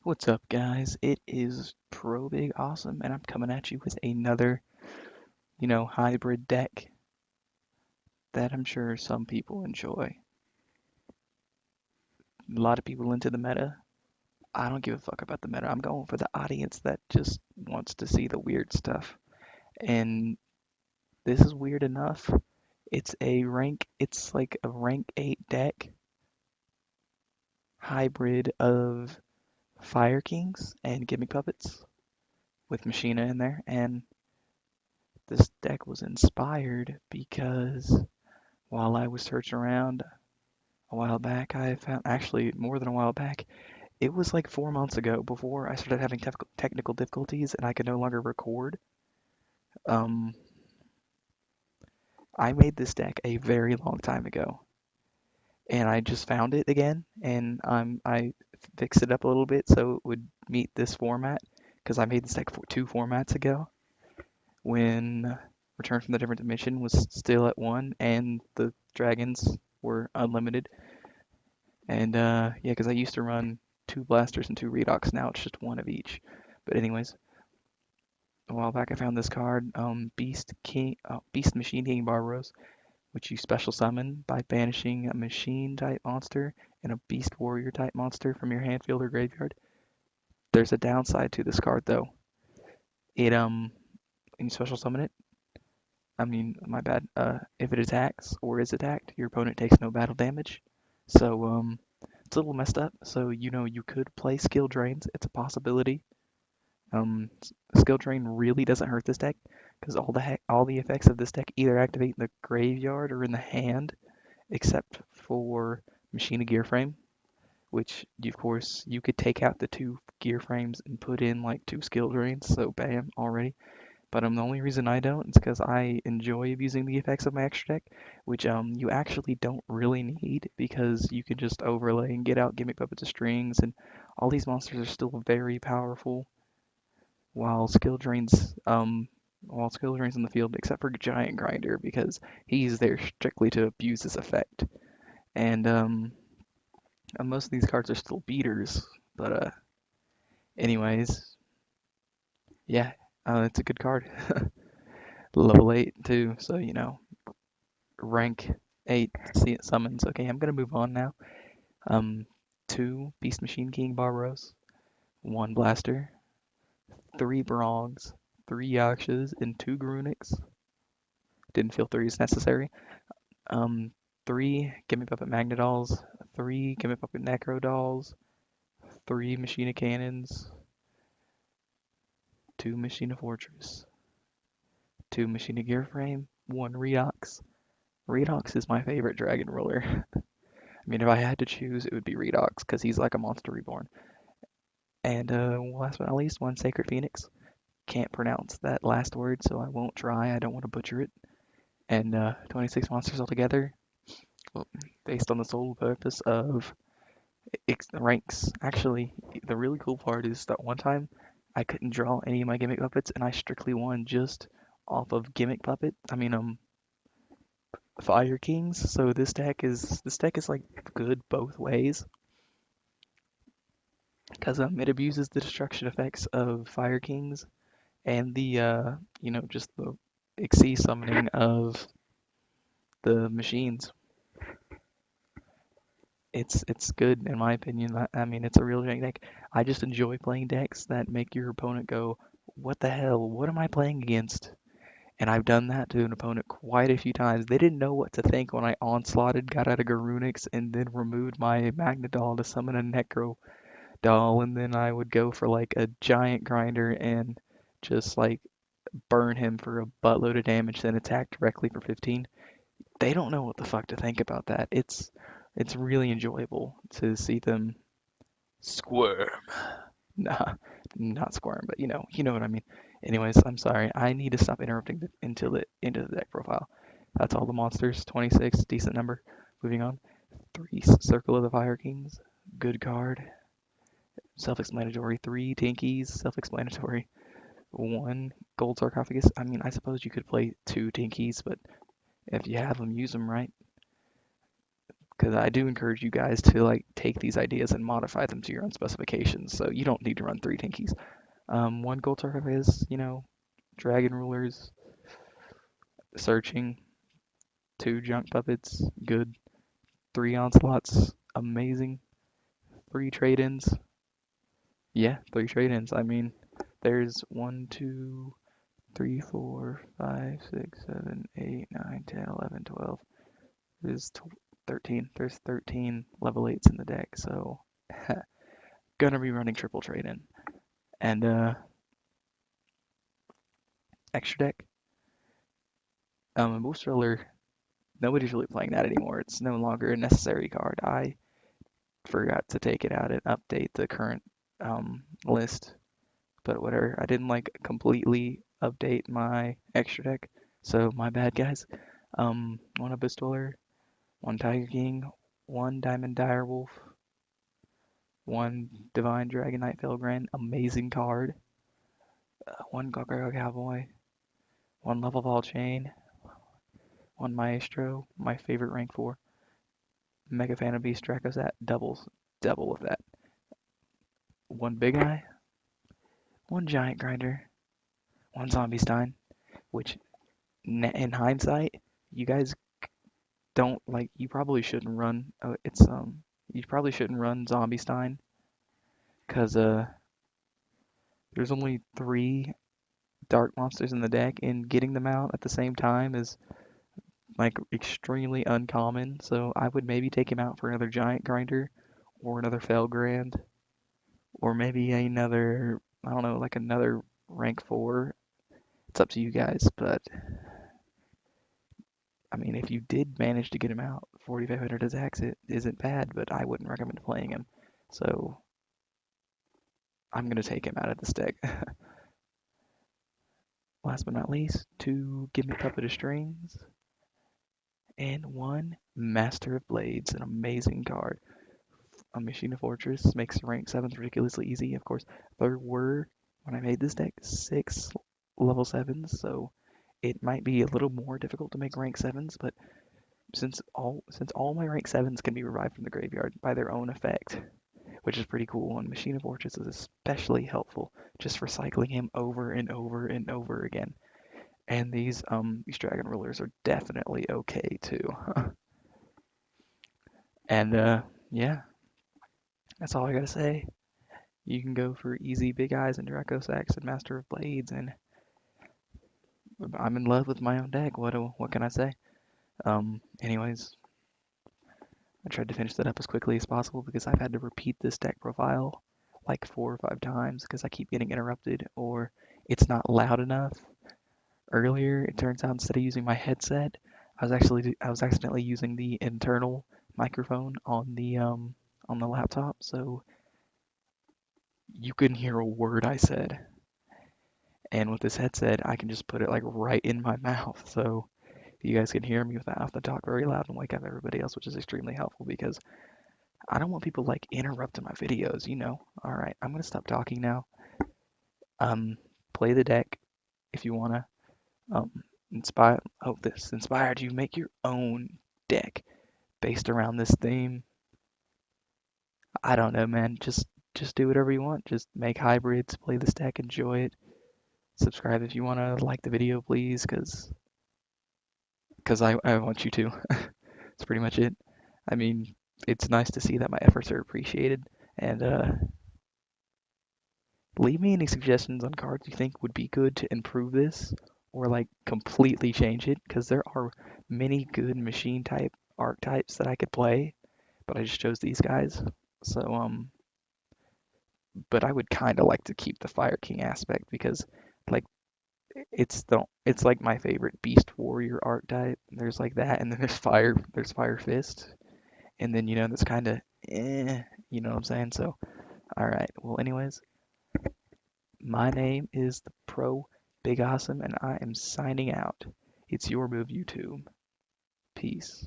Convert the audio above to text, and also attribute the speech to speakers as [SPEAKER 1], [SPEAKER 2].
[SPEAKER 1] What's up, guys? It is ProBigawesome, and I'm coming at you with another, hybrid deck that I'm sure some people enjoy. A lot of people into the meta. I don't give a fuck about the meta. I'm going for the audience that just wants to see the weird stuff. And this is weird enough. It's like a rank 8 deck hybrid of Fire Kings and Gimmick Puppets with Machina in there. And this deck was inspired because while I was searching around a while back, I found actually more than a while back. It was like 4 months ago before I started having technical difficulties and I could no longer record. Um, I made this deck a very long time ago, and I just found it again, and I fixed it up a little bit so it would meet this format because I made this deck for 2 formats ago when Return from the Different Dimension was still at 1 and the dragons were unlimited. And yeah, because I used to run 2 blasters and 2 redox. Now it's just 1 of each. But anyways, a while back I found this card, Beast Machine King Barbaros, which you special summon by banishing a machine type monster and a beast warrior type monster from your hand, field, or graveyard. There's a downside to this card though. It when you special summon it, I mean my bad. If it attacks or is attacked, your opponent takes no battle damage. So it's a little messed up. So you could play skill drains. It's a possibility. Um, Skill Drain really doesn't hurt this deck because all the effects of this deck either activate in the graveyard or in the hand, except for Machina Gear Frame, which of course you could take out the 2 gear frames and put in like 2 skill drains, so bam, already. But the only reason I don't is because I enjoy abusing the effects of my extra deck, which you actually don't really need because you can just overlay and get out Gimmick Puppets of Strings, and all these monsters are still very powerful while skill drains while skill drains in the field, except for Giant Grinder because he's there strictly to abuse this effect. And most of these cards are still beaters, but anyways, yeah, it's a good card. Level 8 too, so rank 8 see it summons. Okay, I'm gonna move on now. Um, 2 Beast Machine King Barbaros, 1 Blaster, 3 Brongs, 3 Yakshas, and 2 Garuniks. Didn't feel 3 is necessary. Um, 3 Gimme Puppet Magnadolls, 3 Gimme Puppet Necro Dolls, 3 Machina Cannons, 2 Machina Fortress, 2 Machina Gear Frame, 1 Redox. Redox is my favorite Dragon Ruler. I mean, if I had to choose, it would be Redox because he's like a monster reborn. And last but not least, 1 Sacred Phoenix. Can't pronounce that last word, so I won't try. I don't want to butcher it. And 26 monsters altogether, well, based on the sole purpose of ranks. Actually, the really cool part is that one time I couldn't draw any of my gimmick puppets, and I strictly won just off of gimmick puppet. I mean, Fire Kings. So this deck is like good both ways because it abuses the destruction effects of Fire Kings and the just the Xyz summoning of the machines. It's good in my opinion. I mean, it's a real jank deck. I just enjoy playing decks that make your opponent go, "What the hell? What am I playing against?" And I've done that to an opponent quite a few times. They didn't know what to think when I onslaughted, got out of Garunix, and then removed my Magna Doll to summon a Necro Doll, and then I would go for like a giant grinder and just like burn him for a buttload of damage, then attack directly for 15. They don't know what the fuck to think about that. It's really enjoyable to see them squirm. Nah, not squirm, but you know what I mean. Anyways, I'm sorry. I need to stop interrupting into the deck profile. That's all the monsters. 26, decent number. Moving on. 3 Circle of the Fire Kings. Good card. Self-explanatory. 3 Tinkies. Self-explanatory. 1 Gold Sarcophagus. I mean, I suppose you could play 2 Tinkies, but if you have them, use them right. Because I do encourage you guys to like take these ideas and modify them to your own specifications. So you don't need to run 3 Tinkies. One gold sarcophagus, dragon rulers, searching, 2 junk puppets, good. 3 onslaughts, amazing. 3 trade-ins, yeah, 3 trade-ins. I mean, there's 1, 2, 3, 4, 5, 6, 7, 8, 9, 10, 11, 12. There's 13. There's 13 level 8s in the deck, so gonna be running triple trade-in. And extra deck, Boost Roller, nobody's really playing that anymore. It's no longer a necessary card. I forgot to take it out and update the current list, but whatever. I didn't like completely update my extra deck, so my bad, guys. One Abyss Dweller, 1 Tiger King, 1 Diamond Direwolf, 1 Divine Dragon Knight Felgren, amazing card. 1 Gargoyle Cowboy, 1 Level Ball Chain, 1 Maestro, my favorite rank 4. Mega fan of Beast Dracosat, double of that. 1 Big Eye, 1 Giant Grinder, 1 Zombie Stein, which in hindsight, you guys don't like. You probably shouldn't run. You probably shouldn't run Zombie Stein because there's only 3 dark monsters in the deck, and getting them out at the same time is like extremely uncommon. So I would maybe take him out for another Giant Grinder or another Felgrand or maybe another, I don't know, like another rank 4. It's up to you guys, but I mean, if you did manage to get him out, 4,500 attacks, it isn't bad, but I wouldn't recommend playing him. So I'm going to take him out of this deck. Last but not least, 2 Gimmick Puppet of Strings, and 1 Master of Blades, an amazing card. A Machine of Fortress makes rank 7s ridiculously easy. Of course, there were, when I made this deck, 6 level 7s, so it might be a little more difficult to make rank 7s, but since all my rank 7s can be revived from the graveyard by their own effect, which is pretty cool, and Machine of Fortress is especially helpful just for cycling him over and over and over again. And these dragon rulers are definitely okay too. And yeah, that's all I gotta say. You can go for easy Big Eyes and Dracosax and Master of Blades, and I'm in love with my own deck. What can I say? Anyways, I tried to finish that up as quickly as possible because I've had to repeat this deck profile like 4 or 5 times because I keep getting interrupted or it's not loud enough. Earlier, it turns out instead of using my headset, I was accidentally using the internal microphone on the laptop, so you couldn't hear a word I said. And with this headset, I can just put it like right in my mouth, so you guys can hear me without having to talk very loud and wake up everybody else, which is extremely helpful because I don't want people like interrupting my videos. All right, I'm gonna stop talking now. Play the deck if you wanna. Um, Hope this inspired you. Make your own deck based around this theme. I don't know, man. Just do whatever you want. Just make hybrids, play this deck, enjoy it. Subscribe if you wanna like the video, please, cause I want you to. That's pretty much it. I mean, it's nice to see that my efforts are appreciated, and leave me any suggestions on cards you think would be good to improve this or like completely change it, because there are many good machine type archetypes that I could play, but I just chose these guys. So but I would kind of like to keep the Fire King aspect because like it's like my favorite Beast Warrior archetype. There's like that, and then there's Fire Fist, and then that's kind of you know what I'm saying? So all right. Well, anyways, my name is the Pro Big Awesome, and I am signing out. It's your move, YouTube. Peace.